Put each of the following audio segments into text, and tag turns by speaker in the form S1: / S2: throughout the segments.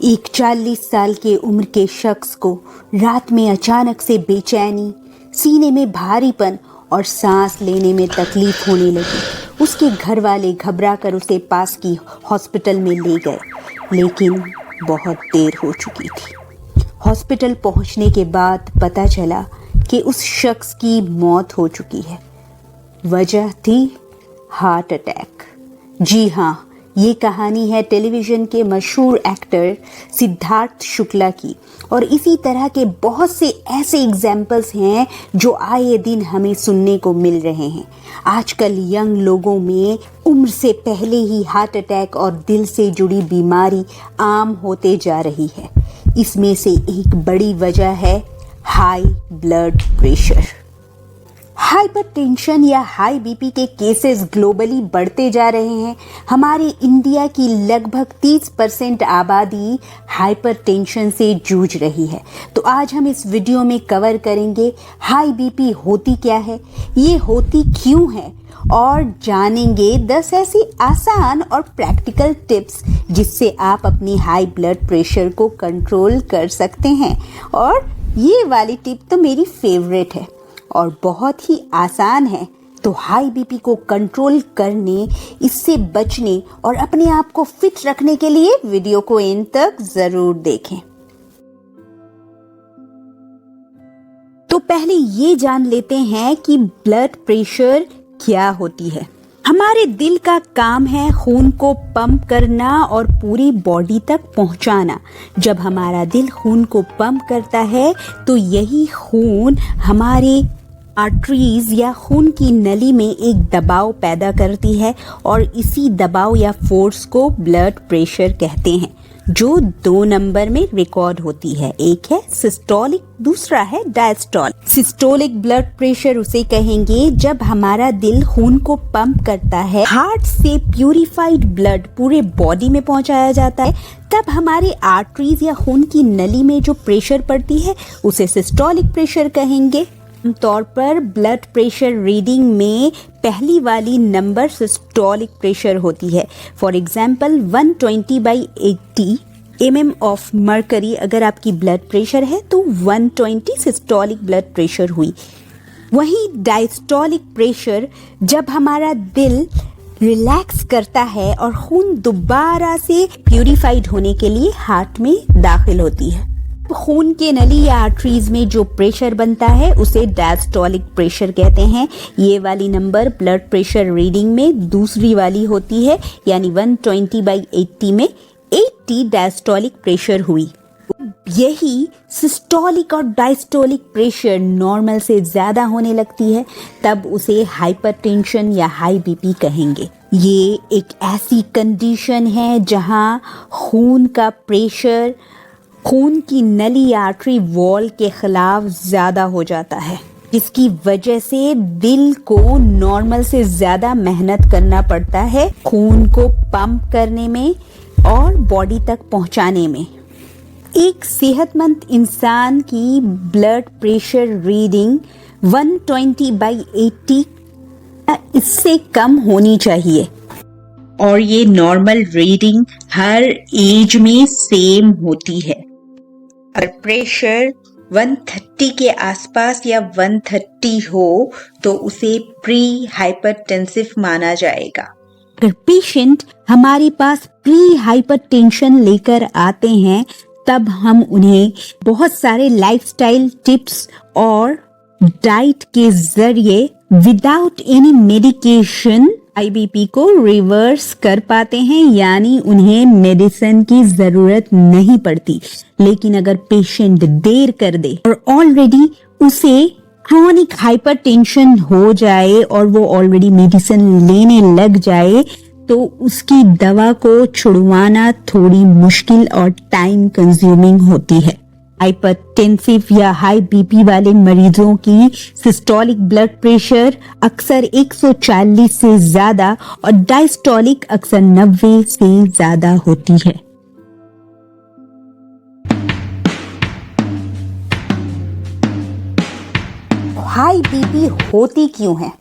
S1: एक 40 साल के उम्र के शख्स को रात में अचानक से बेचैनी, सीने में भारीपन और सांस लेने में तकलीफ होने लगी। उसके घर वाले घबरा कर उसे पास की हॉस्पिटल में ले गए, लेकिन बहुत देर हो चुकी थी। हॉस्पिटल पहुंचने के बाद पता चला कि उस शख्स की मौत हो चुकी है। वजह थी हार्ट अटैक। जी हाँ, ये कहानी है टेलीविज़न के मशहूर एक्टर सिद्धार्थ शुक्ला की, और इसी तरह के बहुत से ऐसे एग्जाम्पल्स हैं जो आए दिन हमें सुनने को मिल रहे हैं। आजकल यंग लोगों में उम्र से पहले ही हार्ट अटैक और दिल से जुड़ी बीमारी आम होते जा रही है। इसमें से एक बड़ी वजह है हाई ब्लड प्रेशर। हाइपरटेंशन या हाई बीपी के केसेस ग्लोबली बढ़ते जा रहे हैं। हमारे इंडिया की लगभग 30% आबादी हाइपरटेंशन से जूझ रही है। तो आज हम इस वीडियो में कवर करेंगे हाई बीपी होती क्या है, ये होती क्यों है, और जानेंगे 10 ऐसी आसान और प्रैक्टिकल टिप्स जिससे आप अपनी हाई ब्लड प्रेशर को कंट्रोल कर सकते हैं। और ये वाली टिप तो मेरी फेवरेट है और बहुत ही आसान है। तो हाई बीपी को कंट्रोल करने, इससे बचने और अपने आप को फिट रखने के लिए वीडियो को एंड तक जरूर देखें। तो पहले ये जान लेते हैं कि ब्लड प्रेशर क्या होती है। हमारे दिल का काम है खून को पंप करना और पूरी बॉडी तक पहुंचाना। जब हमारा दिल खून को पंप करता है तो यही खून हमारे आर्टरीज या खून की नली में एक दबाव पैदा करती है, और इसी दबाव या फोर्स को ब्लड प्रेशर कहते हैं, जो 2 नंबर में रिकॉर्ड होती है। एक है सिस्टोलिक, दूसरा है डायस्टोलिक। सिस्टोलिक ब्लड प्रेशर उसे कहेंगे जब हमारा दिल खून को पंप करता है, हार्ट से प्यूरिफाइड ब्लड पूरे बॉडी में पहुंचाया जाता है, तब हमारे आर्टरीज या खून की नली में जो प्रेशर पड़ती है उसे सिस्टोलिक प्रेशर कहेंगे। तौर पर ब्लड प्रेशर रीडिंग में पहली वाली नंबर सिस्टोलिक प्रेशर होती है। For example 120/80 mm of mercury अगर आपकी ब्लड प्रेशर है तो 120 सिस्टोलिक ब्लड प्रेशर हुई। वहीं डायस्टोलिक प्रेशर जब हमारा दिल रिलैक्स करता है और खून दोबारा से प्यूरिफाइड होने के लिए हार्ट में दाखिल होती है। खून के नली या आर्टरीज में जो प्रेशर बनता है उसे डायस्टोलिक प्रेशर कहते हैं। ये वाली नंबर ब्लड प्रेशर रीडिंग में दूसरी वाली होती है, यानी 120/80 में 80 डायस्टोलिक प्रेशर हुई। यही सिस्टोलिक और डायस्टोलिक प्रेशर नॉर्मल से ज्यादा होने लगती है, तब उसे हाइपरटेंशन या हाई बीपी कहेंगे। ये एक ऐसी कंडीशन है जहां खून का प्रेशर खून की नली या आर्टरी वॉल के खिलाफ ज्यादा हो जाता है, जिसकी वजह से दिल को नॉर्मल से ज्यादा मेहनत करना पड़ता है खून को पंप करने में और बॉडी तक पहुंचाने में। एक सेहतमंद इंसान की ब्लड प्रेशर रीडिंग 120/80 इससे कम होनी चाहिए, और ये नॉर्मल रीडिंग हर एज में सेम होती है। अगर प्रेशर 130 के आसपास या 130 हो तो उसे प्री हाइपरटेंसिव माना जाएगा। अगर पेशेंट हमारे पास प्री हाइपरटेंशन लेकर आते हैं तब हम उन्हें बहुत सारे लाइफस्टाइल टिप्स और डाइट के जरिए विदाउट एनी मेडिकेशन आईबीपी को रिवर्स कर पाते हैं, यानी उन्हें मेडिसिन की जरूरत नहीं पड़ती। लेकिन अगर पेशेंट देर कर दे और ऑलरेडी उसे क्रोनिक हाइपरटेंशन हो जाए और वो ऑलरेडी मेडिसिन लेने लग जाए तो उसकी दवा को छुड़वाना थोड़ी मुश्किल और टाइम कंज्यूमिंग होती है। हाइपरटेंसिव या हाई बीपी वाले मरीजों की सिस्टोलिक ब्लड प्रेशर अक्सर 140 से ज्यादा और डायस्टोलिक अक्सर 90 से ज्यादा होती है। हाई बीपी होती क्यों है?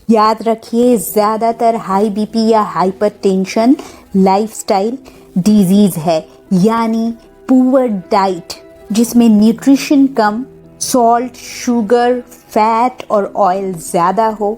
S1: याद रखिए, ज्यादातर हाई बीपी या हाइपरटेंशन लाइफस्टाइल डिजीज है। यानी पुअर डाइट जिसमें न्यूट्रिशन कम, सॉल्ट, शुगर, फैट और ऑयल ज़्यादा हो,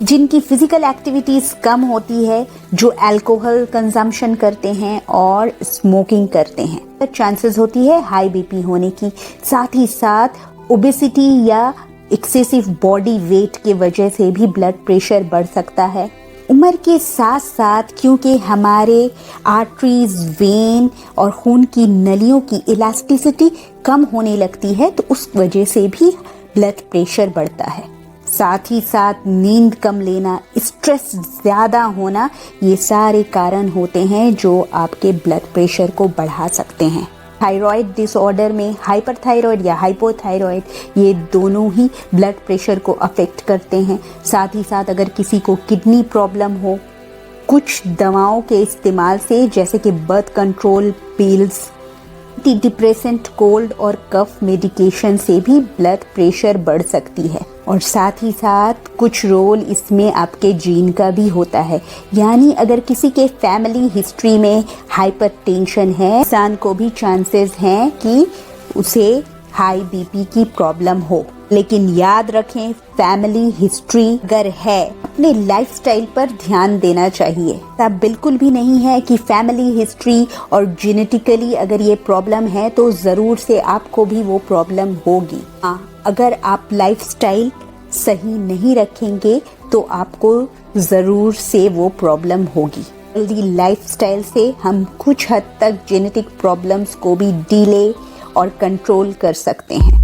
S1: जिनकी फिजिकल एक्टिविटीज़ कम होती है, जो अल्कोहल कंजम्पशन करते हैं और स्मोकिंग करते हैं, तो चांसेस होती है हाई बीपी होने की। साथ ही साथ ओबेसिटी या एक्सेसिव बॉडी वेट के वजह से भी ब्लड प्रेशर बढ़ सकता है। उम्र के साथ साथ क्योंकि हमारे आर्टरीज, वेन और खून की नलियों की इलास्टिसिटी कम होने लगती है, तो उस वजह से भी ब्लड प्रेशर बढ़ता है। साथ ही साथ नींद कम लेना, स्ट्रेस ज़्यादा होना, ये सारे कारण होते हैं जो आपके ब्लड प्रेशर को बढ़ा सकते हैं। थायराइड डिसऑर्डर में हाइपरथायराइड या हाइपोथायराइड, ये दोनों ही ब्लड प्रेशर को अफेक्ट करते हैं। साथ ही साथ अगर किसी को किडनी प्रॉब्लम हो, कुछ दवाओं के इस्तेमाल से जैसे कि birth control pills, depressant, cold और कफ मेडिकेशन से भी ब्लड प्रेशर बढ़ सकती है। और साथ ही साथ कुछ रोल इसमें आपके जीन का भी होता है, यानी अगर किसी के फैमिली हिस्ट्री में हाइपरटेंशन है, इंसान को भी चांसेस हैं कि उसे हाई बीपी की प्रॉब्लम हो। लेकिन याद रखें, फैमिली हिस्ट्री अगर है, अपने लाइफस्टाइल पर ध्यान देना चाहिए। तब बिल्कुल भी नहीं है कि फैमिली हिस्ट्री और जेनेटिकली अगर ये प्रॉब्लम है तो ज़रूर से आपको भी वो प्रॉब्लम होगी। हाँ, अगर आप लाइफस्टाइल सही नहीं रखेंगे तो आपको ज़रूर से वो प्रॉब्लम होगी। हेल्दी लाइफस्टाइल से हम कुछ हद तक जेनेटिक प्रॉब्लम्स को भी डिले और कंट्रोल कर सकते हैं।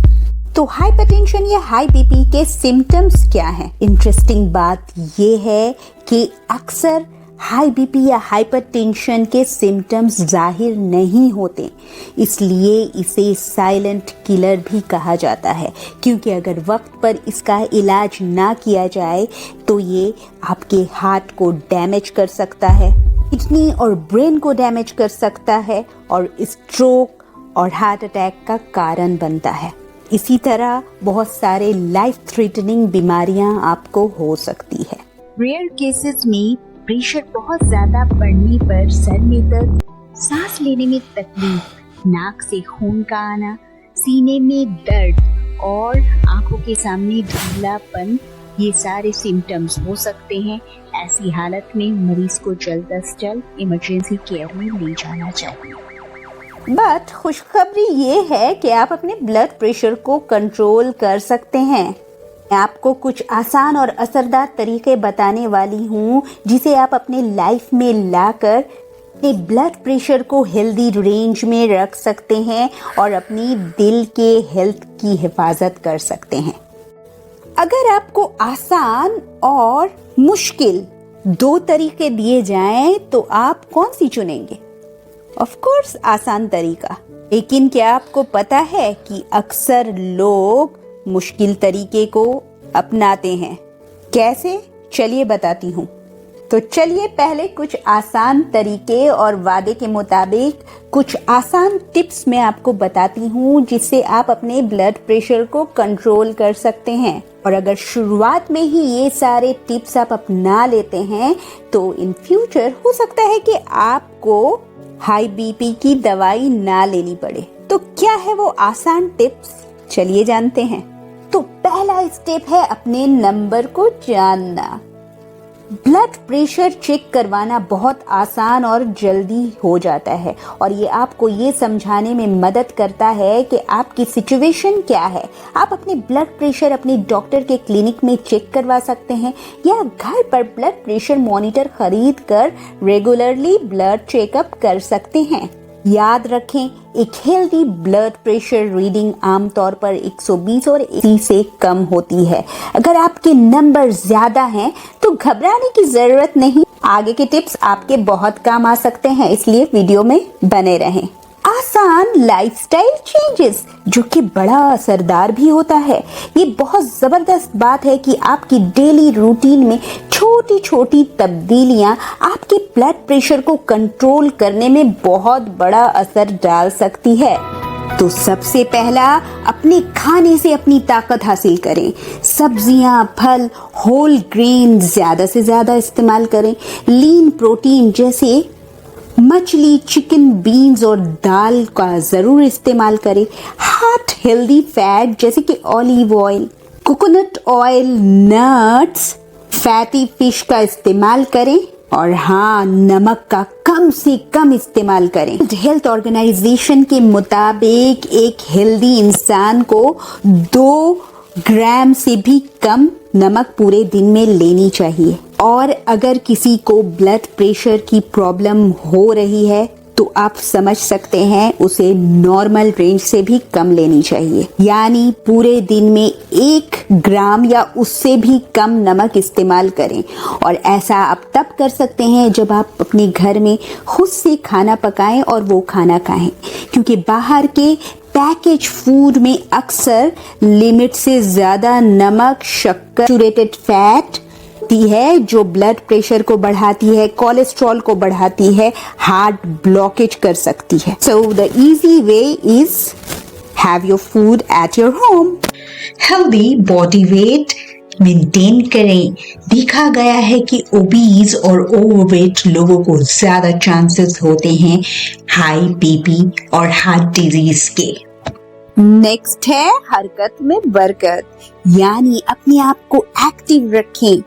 S1: तो हाइपरटेंशन या हाई बीपी के सिम्टम्स क्या हैं? इंटरेस्टिंग बात ये है कि अक्सर हाई बीपी या हाइपरटेंशन के सिम्टम्स जाहिर नहीं होते, इसलिए इसे साइलेंट किलर भी कहा जाता है, क्योंकि अगर वक्त पर इसका इलाज ना किया जाए तो ये आपके हार्ट को डैमेज कर सकता है, किडनी और ब्रेन को डैमेज कर सकता है और स्ट्रोक और हार्ट अटैक का कारण बनता है। इसी तरह बहुत सारे लाइफ थ्रेटनिंग बीमारियां आपको हो सकती है।
S2: रेयर केसेस में प्रेशर बहुत ज्यादा बढ़ने पर सर में दर्द, सांस लेने में तकलीफ, नाक से खून का आना, सीने में दर्द और आंखों के सामने धुंधलापन, ये सारे सिम्टम्स हो सकते हैं। ऐसी हालत में मरीज को जल्द अज जल्द इमरजेंसी केयर में ले जाना चाहिए।
S1: बट खुशखबरी ये है कि आप अपने ब्लड प्रेशर को कंट्रोल कर सकते हैं। मैं आपको कुछ आसान और असरदार तरीके बताने वाली हूँ जिसे आप अपने लाइफ में लाकर अपने ब्लड प्रेशर को हेल्दी रेंज में रख सकते हैं और अपनी दिल के हेल्थ की हिफाजत कर सकते हैं। अगर आपको आसान और मुश्किल दो तरीके दिए जाएं तो आप कौन सी चुनेंगे? ऑफ कोर्स आसान तरीका। लेकिन क्या आपको पता है कि अक्सर लोग मुश्किल तरीके को अपनाते हैं? कैसे? चलिए बताती हूँ। तो चलिए पहले कुछ आसान तरीके और वादे के मुताबिक कुछ आसान टिप्स मैं आपको बताती हूँ जिससे आप अपने ब्लड प्रेशर को कंट्रोल कर सकते हैं। और अगर शुरुआत में ही ये सारे टिप्स आप अपना लेते हैं तो इन फ्यूचर हो सकता है कि आपको हाई बीपी की दवाई ना लेनी पड़े। तो क्या है वो आसान टिप्स? चलिए जानते हैं। तो पहला स्टेप है अपने नंबर को जानना। ब्लड प्रेशर चेक करवाना बहुत आसान और जल्दी हो जाता है और ये आपको ये समझाने में मदद करता है कि आपकी सिचुएशन क्या है। आप अपने ब्लड प्रेशर अपने डॉक्टर के क्लिनिक में चेक करवा सकते हैं या घर पर ब्लड प्रेशर मॉनिटर खरीद कर रेगुलरली ब्लड चेकअप कर सकते हैं। याद रखें, एक हेल्दी ब्लड प्रेशर रीडिंग आमतौर पर 120 और 80 से कम होती है। अगर आपके नंबर ज्यादा हैं तो घबराने की जरूरत नहीं। आगे के टिप्स आपके बहुत काम आ सकते हैं, इसलिए वीडियो में बने रहें। आसान लाइफस्टाइल चेंजेस जो कि बड़ा असरदार भी होता है। ये बहुत जबरदस्त बात है कि आपकी डेली रूटीन में छोटी छोटी तब्दीलियां आपके ब्लड प्रेशर को कंट्रोल करने में बहुत बड़ा असर डाल सकती है। तो सबसे पहला, अपने खाने से अपनी ताकत हासिल करें। सब्जियां, फल, होल ग्रेन ज्यादा से ज्यादा इस्तेमाल करें। लीन प्रोटीन जैसे मछली, चिकन, बीन्स और दाल का जरूर इस्तेमाल करें। हार्ट हेल्दी फैट जैसे कि olive oil, coconut oil, nuts, fatty fish का इस्तेमाल करें। और हाँ, नमक का कम से कम इस्तेमाल करें। हेल्थ ऑर्गेनाइजेशन के मुताबिक एक हेल्दी इंसान को 2 ग्राम से भी कम नमक पूरे दिन में लेनी चाहिए। और अगर किसी को ब्लड प्रेशर की प्रॉब्लम हो रही है तो आप समझ सकते हैं उसे नॉर्मल रेंज से भी कम लेनी चाहिए, यानी पूरे दिन में 1 ग्राम या उससे भी कम नमक इस्तेमाल करें। और ऐसा आप तब कर सकते हैं जब आप अपने घर में खुद से खाना पकाएं और वो खाना खाएं, क्योंकि बाहर के पैकेज फूड में अक्सर लिमिट से ज़्यादा नमक, शक्कर, सैचुरेटेड फैट है जो ब्लड प्रेशर को बढ़ाती है, कोलेस्ट्रॉल को बढ़ाती है, हार्ट ब्लॉकेज कर सकती है। So the easy way is have your food at your home.
S3: Healthy body weight maintain करें। देखा गया है कि ओबीज और ओवरवेट लोगों को ज्यादा चांसेस होते हैं हाई बीपी और हार्ट डिजीज के।
S1: नेक्स्ट है हरकत में बरकत, यानी अपने आप को एक्टिव रखें।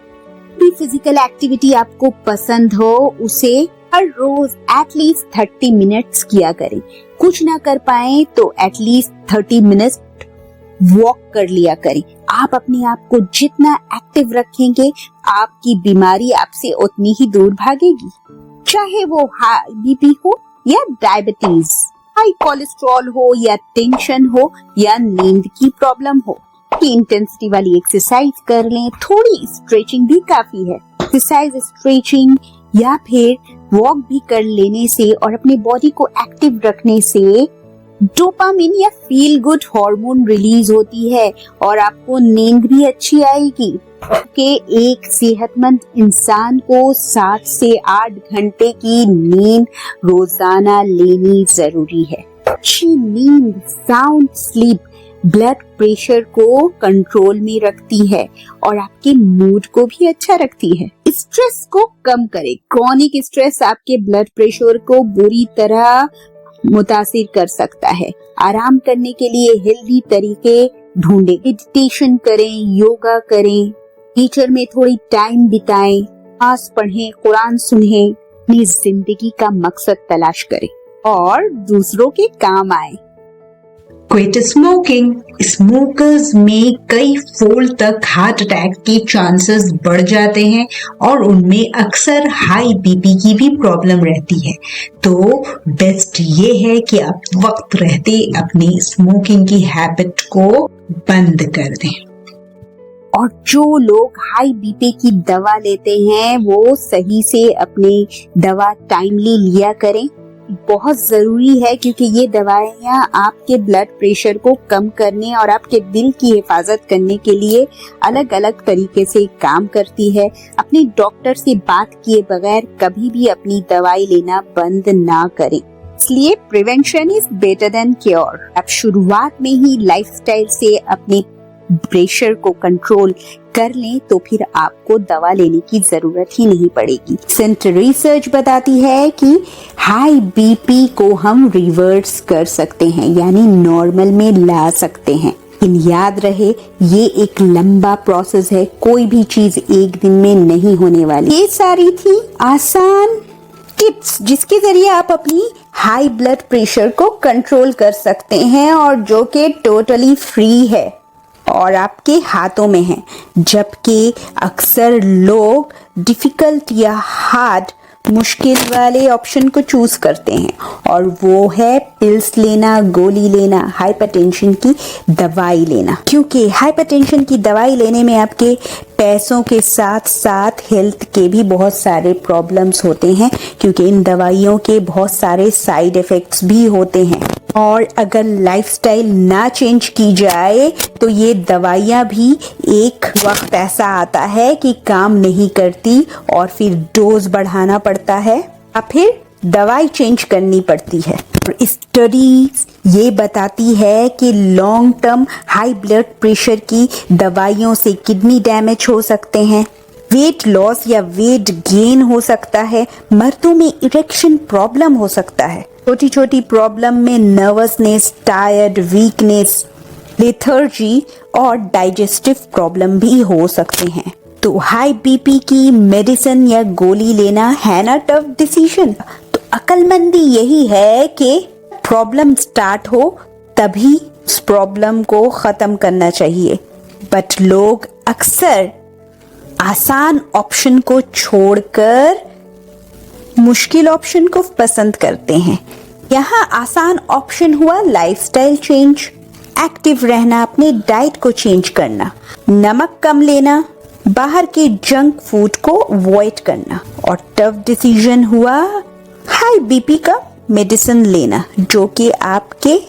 S1: भी फिजिकल एक्टिविटी आपको पसंद हो उसे हर रोज एटलीस्ट 30 मिनट्स किया करें। कुछ ना कर पाए तो एटलीस्ट 30 मिनट्स वॉक कर लिया करें। आप अपने आप को जितना एक्टिव रखेंगे आपकी बीमारी आपसे उतनी ही दूर भागेगी, चाहे वो हाई बीपी हो या डायबिटीज, हाई कोलेस्ट्रॉल हो या टेंशन हो या नींद की प्रॉब्लम हो। इंटेंसिटी वाली एक्सरसाइज कर लें, थोड़ी स्ट्रेचिंग भी काफी है। एक्सरसाइज, स्ट्रेचिंग या फिर वॉक भी कर लेने से और अपने बॉडी को एक्टिव रखने से डोपामिन या फील गुड हार्मोन रिलीज होती है और आपको नींद भी अच्छी आएगी। कि एक सेहतमंद इंसान को 7 से 8 घंटे की नींद रोजाना लेनी जरूरी है। अच्छी नींद, साउंड स्लीप ब्लड प्रेशर को कंट्रोल में रखती है और आपके मूड को भी अच्छा रखती है। स्ट्रेस को कम करें। क्रॉनिक स्ट्रेस आपके ब्लड प्रेशर को बुरी तरह मुतासिर कर सकता है। आराम करने के लिए हेल्दी तरीके ढूंढें। मेडिटेशन करें, योगा करें, नेचर में थोड़ी टाइम बिताएं, नमाज पढ़ें, कुरान सुनें। अपनी जिंदगी का मकसद तलाश करें और दूसरों के काम आए।
S3: Quit smoking. स्मोकर्स में कई फोल्ड तक हार्ट अटैक के चांसेस बढ़ जाते हैं और उनमें अक्सर हाई बीपी की भी प्रॉब्लम रहती है। तो बेस्ट ये है कि आप वक्त रहते अपनी स्मोकिंग की हैबिट को बंद कर दें।
S1: और जो लोग हाई बीपी की दवा लेते हैं वो सही से अपनी दवा टाइमली लिया करें। बहुत जरूरी है क्योंकि ये दवाइयाँ आपके ब्लड प्रेशर को कम करने और आपके दिल की हिफाजत करने के लिए अलग अलग तरीके से काम करती है। अपने डॉक्टर से बात किए बगैर कभी भी अपनी दवाई लेना बंद ना करें। इसलिए prevention is better than cure. आप शुरुआत में ही लाइफस्टाइल से अपने प्रेशर को कंट्रोल कर लें तो फिर आपको दवा लेने की जरूरत ही नहीं पड़ेगी। सेंटर रिसर्च बताती है कि हाई बीपी को हम रिवर्स कर सकते हैं, यानी नॉर्मल में ला सकते हैं। लेकिन याद रहे ये एक लंबा प्रोसेस है, कोई भी चीज एक दिन में नहीं होने वाली। ये सारी थी आसान टिप्स जिसके जरिए आप अपनी हाई ब्लड प्रेशर को कंट्रोल कर सकते हैं और जो कि टोटली फ्री है और आपके हाथों में है। जबकि अक्सर लोग डिफिकल्ट या हार्ड मुश्किल वाले ऑप्शन को चूज करते हैं और वो है पिल्स लेना, गोली लेना, हाइपरटेंशन की दवाई लेना। क्योंकि हाइपरटेंशन की दवाई लेने में आपके पैसों के साथ साथ हेल्थ के भी बहुत सारे प्रॉब्लम्स होते हैं, क्योंकि इन दवाइयों के बहुत सारे साइड इफेक्ट्स भी होते हैं। और अगर लाइफस्टाइल ना चेंज की जाए तो ये दवाइयाँ भी एक वक्त ऐसा आता है कि काम नहीं करती और फिर डोज बढ़ाना पड़ता है या फिर दवाई चेंज करनी पड़ती है। और स्टडी ये बताती है कि long term high blood pressure की दवाइयों से किडनी डैमेज हो सकते हैं, वेट लॉस या वेट गेन हो सकता है, मर्दों में इरेक्शन प्रॉब्लम हो सकता है, छोटी छोटी प्रॉब्लम में नर्वसनेस, टायर्ड, वीकनेस, लेथर्जी और डाइजेस्टिव प्रॉब्लम भी हो सकते हैं। तो हाई बीपी की मेडिसिन या गोली लेना है ना टफ डिसीजन। तो अक्लमंदी यही है कि प्रॉब्लम स्टार्ट हो तभी उस प्रॉब्लम को खत्म करना चाहिए। बट लोग अक्सर आसान ऑप्शन को छोड़कर मुश्किल ऑप्शन को पसंद करते हैं। यहाँ आसान ऑप्शन हुआ लाइफस्टाइल चेंज, एक्टिव रहना, अपने डाइट को चेंज करना, नमक कम लेना, बाहर के जंक फूड को अवॉइड करना। और टफ डिसीजन हुआ हाई बीपी का मेडिसिन लेना, जो कि आपके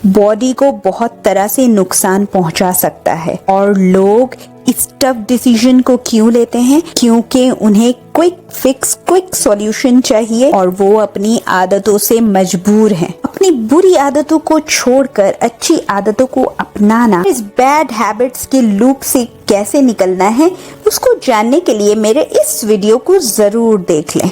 S1: बॉडी को बहुत तरह से नुकसान पहुंचा सकता है। और लोग इस टफ डिसीजन को क्यों लेते हैं? क्योंकि उन्हें क्विक फिक्स, क्विक सॉल्यूशन चाहिए और वो अपनी आदतों से मजबूर हैं। अपनी बुरी आदतों को छोड़कर अच्छी आदतों को अपनाना, इस बैड हैबिट्स के लूप से कैसे निकलना है, उसको जानने के लिए मेरे इस वीडियो को जरूर देख लें।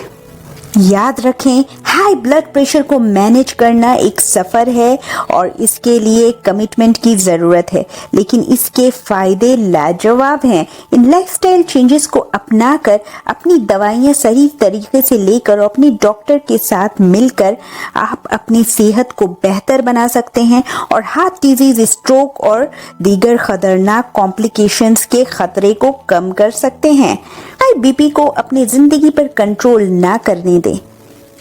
S1: याद रखें, हाई ब्लड प्रेशर को मैनेज करना एक सफ़र है और इसके लिए कमिटमेंट की ज़रूरत है, लेकिन इसके फ़ायदे लाजवाब हैं। इन लाइफस्टाइल चेंजेस को अपनाकर अपनी दवाइयाँ सही तरीके से लेकर और अपने डॉक्टर के साथ मिलकर आप अपनी सेहत को बेहतर बना सकते हैं और हार्ट डिजीज़, स्ट्रोक और दीगर खतरनाक कॉम्प्लिकेशंस के खतरे को कम कर सकते हैं। हाई बीपी को अपनी ज़िंदगी पर कंट्रोल ना करने दें,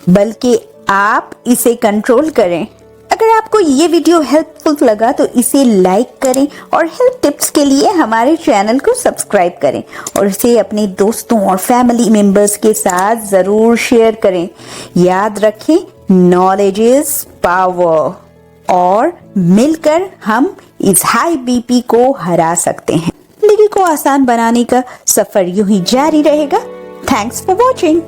S1: बल्कि आप इसे कंट्रोल करें। अगर आपको ये वीडियो हेल्पफुल लगा तो इसे लाइक करें और हेल्थ टिप्स के लिए हमारे चैनल को सब्सक्राइब करें और इसे अपने दोस्तों और फैमिली मेंबर्स के साथ ज़रूर शेयर करें। याद रखें, नॉलेज इज पावर और मिलकर हम इस हाई बीपी को हरा सकते हैं। जिंदगी को आसान बनाने का सफर यूं ही जारी रहेगा। Thanks for watching.